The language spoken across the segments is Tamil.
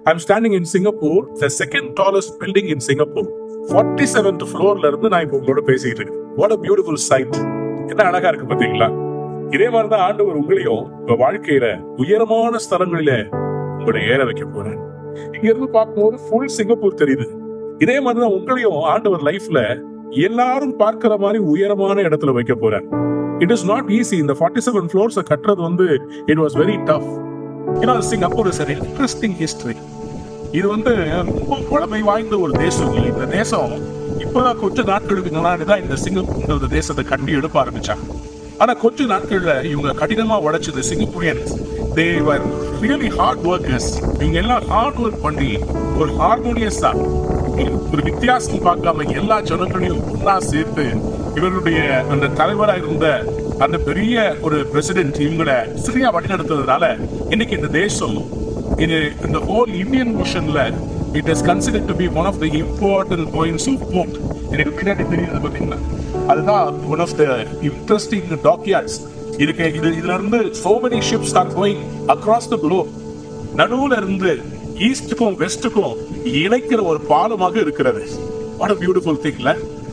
I'm standing in Singapore, the second tallest building in Singapore. 47th floorல இருந்து நான் இப்போ உங்களோட பேசிட்டு இருக்கேன். What a beautiful sight. என்ன அழகா இருக்கு பாத்தீங்களா? இதே மாதிரிதான் ஆண்டவர் உங்களையும் உங்க வாழ்க்கையில உயரமான ஸ்தலங்களில உங்களை ஏற வைக்க போறேன். இங்க இருந்து பார்க்கும்போது ஃபுல் சிங்கப்பூர் தெரியுது. இதே மாதிரிதான் உங்களையும் ஆண்டவர் லைஃப்ல எல்லாரும் பார்க்கிற மாதிரி உயரமான இடத்துல வைக்க போறேன். It is not easy. இந்த 47 floors கட்டுறது வந்து it was very tough. Singapore is an interesting history. இது வந்து ரொம்ப பழமை வாய்ந்த ஒரு தேசம். இந்த தேசம் இப்பதான் கொஞ்ச நாட்களுக்கு முன்னாடி தான் இந்த சிங்கப்பூர் தேசத்தை கட்டி எடுப்ப ஆரம்பிச்சாங்க. ஆனா கொஞ்ச நாட்கள்ல இவங்க கடினமா உழைச்சது Singaporeans. They were really hard workers. இவங்க எல்லாம் ஹார்ட் ஒர்க் பண்ணி ஒரு ஹார்மோனியஸா ஒரு வித்தியாசம் பார்க்காம எல்லா ஜனங்களையும் ஒன்னா சேர்த்து இவருடைய அந்த தலைவராக இருந்த அந்த பெரிய ஒரு பிரசிடென்ட் இவங்களை சரியா வழிநடத்துறதுனால இன்னைக்கு இந்த தேசம் இந்த whole Indian Oceanல it is considered to be one of the important points of port. எனக்கு பின்னாடி தெரியுது பாத்தீங்கன்னா அதுதான் one of the interesting dockyards. இதுல இருந்து so many ships are going across the globe. நடுவுல இருந்து ஈஸ்டுக்கும் வெஸ்டுக்கும் இணைக்கிற ஒரு பாலமாக இருக்கிறது. What a beautiful thing.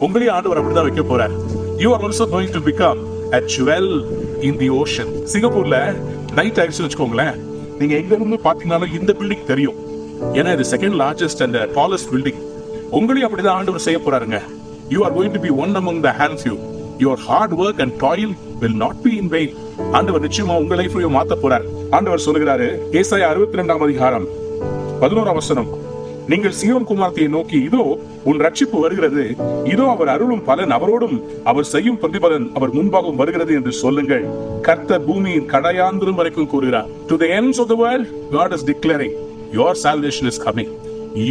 உங்களையும் ஆண்டவர் அப்படிதான் வைக்க போறார். You are also going to become a jewel in the ocean. சிங்கப்பூர்ல நைட் ஆயிடுச்சு வச்சுக்கோங்களேன், நீங்க எங்க இருந்து பாத்தீங்கன்னாலும் இந்த பில்டிங் தெரியும். ஏன்னா இது second largest and tallest building. உங்களையும் அப்படிதான் ஆண்டவர் செய்ய போறாருங்க. You are going to be one among the handful. Your hard work and toil will not be in vain. ஆண்டவர் நிச்சயமா உங்க லைஃபையும் மாத்த போறார். ஆண்டவர் சொல்லுகிறாரு, ஏசாயா 62 அதிகாரம் 11 வசனம், நீங்கள் சீயோன் குமாரத்தியை நோக்கி, இதோ உன் ரட்சிப்பு வருகிறது, இதோ அவர் அருளும் பலன் அவரோடும் அவர் செய்யும் பிரதிபலன் அவர் முன்பாகவும் வருகிறது என்று சொல்லுங்கள். கர்த்தர் பூமியின் கடையாந்திரம் வரைக்கும் கூறுகிறார். To the ends of the world, God is declaring, your salvation is coming.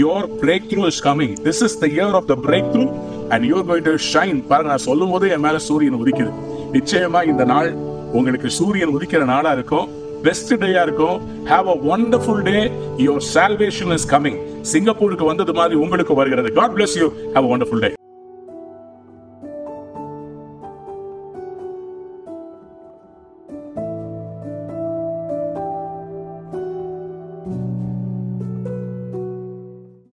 Your breakthrough is coming. This is the year of the breakthrough and you are going to shine. பாருங்க, நான் சொல்லும் போதே என் மேல சூரியன் உதிக்குது. நிச்சயமா இந்த நாள் உங்களுக்கு சூரியன் உதிக்கிற நாளா இருக்கும். பெஸ்ட் டேயா இருக்கும். Have a wonderful day. Your salvation is coming. சிங்கப்பூருக்கு வந்தது மாதிரி உங்களுக்கு வருகிறது. God bless you. Have a wonderful day.